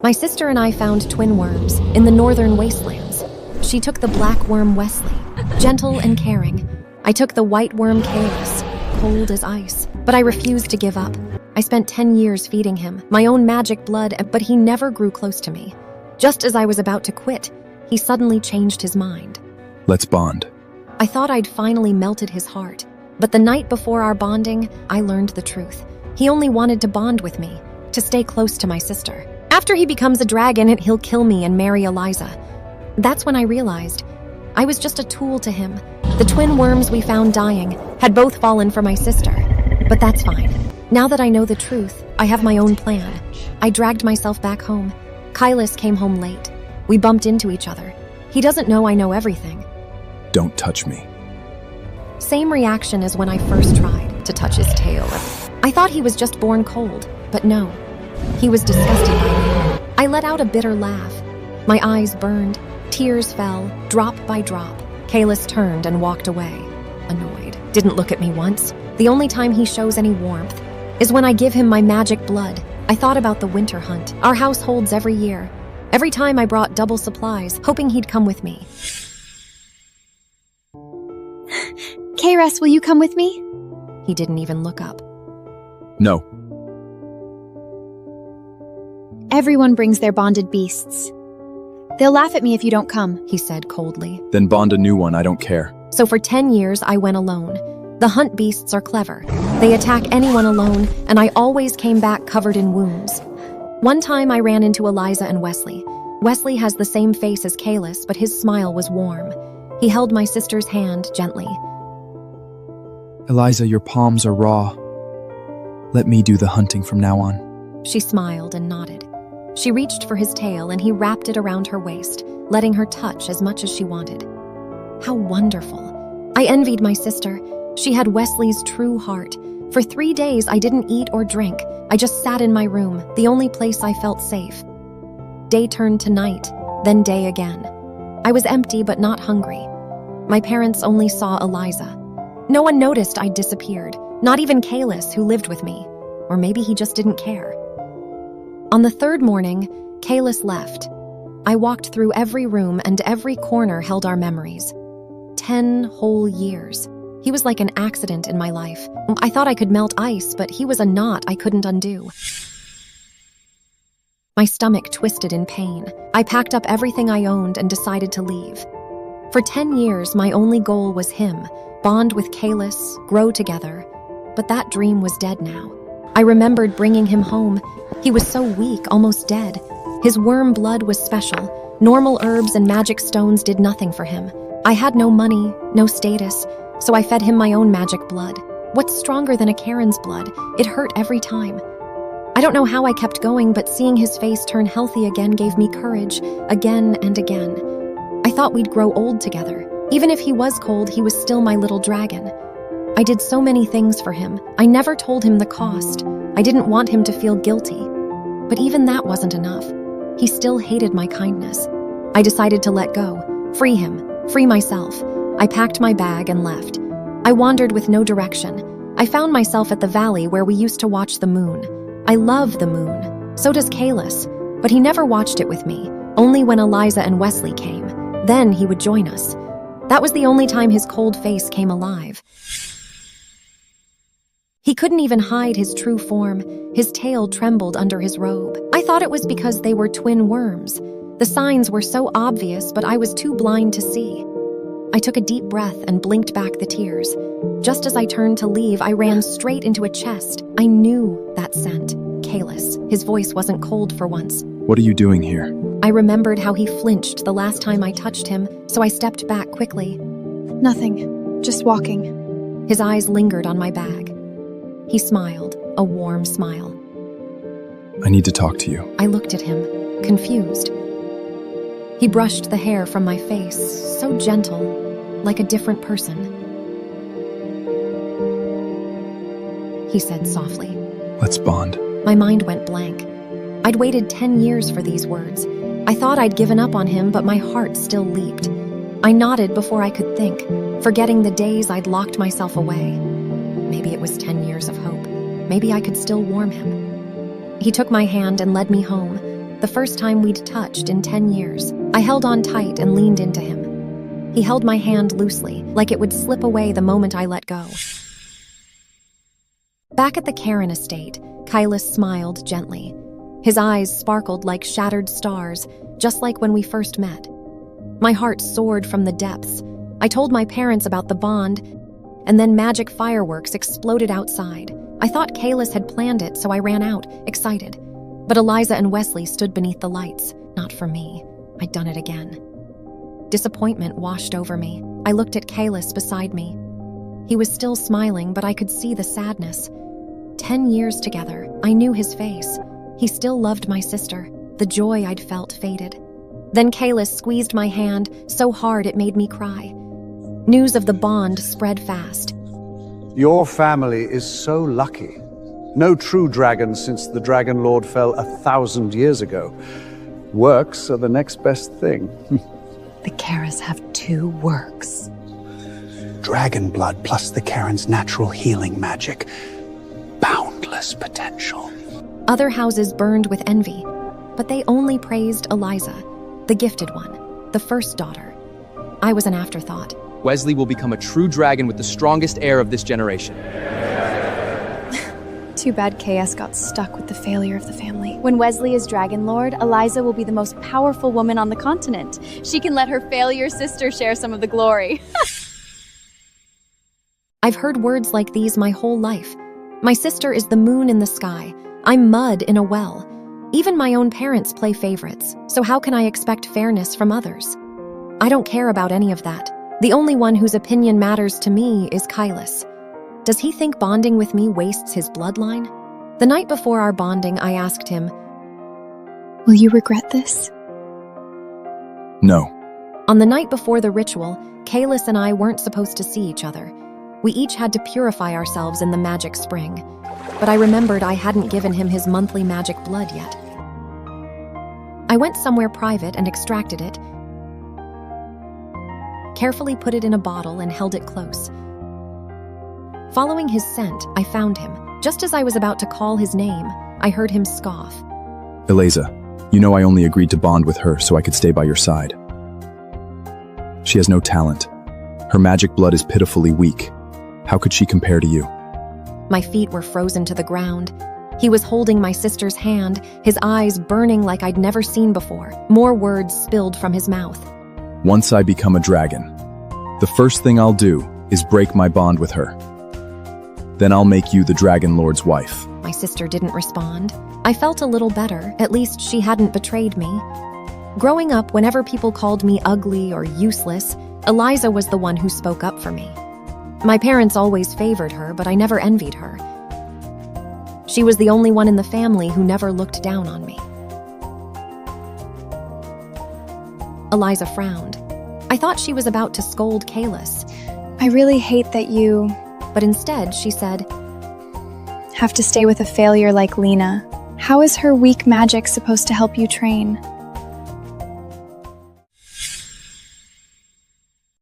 My sister and I found twin worms in the northern wastelands. She took the black worm Wesley, gentle and caring. I took the white worm Caylus, cold as ice. But I refused to give up. I spent 10 years feeding him, my own magic blood, but he never grew close to me. Just as I was about to quit, he suddenly changed his mind. Let's bond. I thought I'd finally melted his heart. But the night before our bonding, I learned the truth. He only wanted to bond with me, to stay close to my sister. After he becomes a dragon, he'll kill me and marry Eliza. That's when I realized I was just a tool to him. The twin worms we found dying had both fallen for my sister. But that's fine. Now that I know the truth, I have my own plan. I dragged myself back home. Caylus came home late. We bumped into each other. He doesn't know I know everything. Don't touch me. Same reaction as when I first tried to touch his tail. I thought he was just born cold, but no. He was disgusted by me. I let out a bitter laugh. My eyes burned. Tears fell, drop by drop. Caylus turned and walked away, annoyed. Didn't look at me once. The only time he shows any warmth is when I give him my magic blood. I thought about the winter hunt our house holds every year. Every time I brought double supplies, hoping he'd come with me. Caylus, will you come with me? He didn't even look up. No. Everyone brings their bonded beasts. They'll laugh at me if you don't come, He said coldly. Then bond a new one, I don't care. So for 10 years, I went alone. The hunt beasts are clever. They attack anyone alone, and I always came back covered in wounds. One time I ran into Eliza and Wesley. Wesley has the same face as Caylus, but his smile was warm. He held my sister's hand gently. Eliza, your palms are raw. Let me do the hunting from now on. She smiled and nodded. She reached for his tail and he wrapped it around her waist, letting her touch as much as she wanted. How wonderful. I envied my sister. She had Wesley's true heart. For 3 days, I didn't eat or drink. I just sat in my room, the only place I felt safe. Day turned to night, then day again. I was empty but not hungry. My parents only saw Eliza. No one noticed I'd disappeared, not even Caylus, who lived with me. Or maybe he just didn't care. On the third morning, Caylus left. I walked through every room and every corner held our memories. 10 whole years. He was like an accident in my life. I thought I could melt ice, but he was a knot I couldn't undo. My stomach twisted in pain. I packed up everything I owned and decided to leave. For 10 years, my only goal was him, bond with Caylus, grow together. But that dream was dead now. I remembered bringing him home. He was so weak, almost dead. His worm blood was special. Normal herbs and magic stones did nothing for him. I had no money, no status, so I fed him my own magic blood. What's stronger than a Karen's blood? It hurt every time. I don't know how I kept going, but seeing his face turn healthy again gave me courage, again and again. I thought we'd grow old together. Even if he was cold, he was still my little dragon. I did so many things for him. I never told him the cost. I didn't want him to feel guilty. But even that wasn't enough. He still hated my kindness. I decided to let go, free him, free myself. I packed my bag and left. I wandered with no direction. I found myself at the valley where we used to watch the moon. I love the moon. So does Caylus. But he never watched it with me, only when Eliza and Wesley came. Then he would join us. That was the only time his cold face came alive. He couldn't even hide his true form. His tail trembled under his robe. I thought it was because they were twin worms. The signs were so obvious, but I was too blind to see. I took a deep breath and blinked back the tears. Just as I turned to leave, I ran straight into a chest. I knew that scent. Caylus. His voice wasn't cold for once. What are you doing here? I remembered how he flinched the last time I touched him, so I stepped back quickly. Nothing. Just walking. His eyes lingered on my bag. He smiled, a warm smile. I need to talk to you. I looked at him, confused. He brushed the hair from my face, so gentle, like a different person. He said softly, Let's bond. My mind went blank. I'd waited 10 years for these words. I thought I'd given up on him, but my heart still leaped. I nodded before I could think, forgetting the days I'd locked myself away. Maybe it was 10 years of hope. Maybe I could still warm him. He took my hand and led me home. the first time we'd touched in 10 years. I held on tight and leaned into him. He held my hand loosely, like it would slip away the moment I let go. Back at the Karen estate, Caylus smiled gently. His eyes sparkled like shattered stars, just like when we first met. My heart soared from the depths. I told my parents about the bond, and then magic fireworks exploded outside. I thought Caylus had planned it, so I ran out, excited. But Eliza and Wesley stood beneath the lights. Not for me. I'd done it again. Disappointment washed over me. I looked at Caylus beside me. He was still smiling, but I could see the sadness. 10 years together, I knew his face. He still loved my sister. The joy I'd felt faded. Then Caylus squeezed my hand so hard it made me cry. News of the bond spread fast. Your family is so lucky. No true dragon since the Dragon Lord fell 1,000 years ago. Works are the next best thing. The Karas have 2 works. Dragon blood plus the Karen's natural healing magic. Boundless potential. Other houses burned with envy, but they only praised Eliza, the gifted one, the first daughter. I was an afterthought. Wesley will become a true dragon with the strongest heir of this generation. Too bad KS got stuck with the failure of the family. When Wesley is Dragon Lord, Eliza will be the most powerful woman on the continent. She can let her failure sister share some of the glory. I've heard words like these my whole life. My sister is the moon in the sky. I'm mud in a well. Even my own parents play favorites, so how can I expect fairness from others? I don't care about any of that. The only one whose opinion matters to me is Caylus. Does he think bonding with me wastes his bloodline? The night before our bonding, I asked him, Will you regret this? No. On the night before the ritual, Caylus and I weren't supposed to see each other. We each had to purify ourselves in the magic spring. But I remembered I hadn't given him his monthly magic blood yet. I went somewhere private and extracted it, carefully put it in a bottle and held it close. Following his scent, I found him. Just as I was about to call his name, I heard him scoff. Eliza, you know I only agreed to bond with her so I could stay by your side. She has no talent. Her magic blood is pitifully weak. How could she compare to you? My feet were frozen to the ground. He was holding my sister's hand, his eyes burning like I'd never seen before. More words spilled from his mouth. Once I become a dragon, the first thing I'll do is break my bond with her. Then I'll make you the Dragon Lord's wife. My sister didn't respond. I felt a little better, at least she hadn't betrayed me. Growing up, whenever people called me ugly or useless, Eliza was the one who spoke up for me. My parents always favored her, but I never envied her. She was the only one in the family who never looked down on me. Eliza frowned. I thought she was about to scold Caylus. I really hate that you But instead, she said, have to stay with a failure like Lena. How is her weak magic supposed to help you train?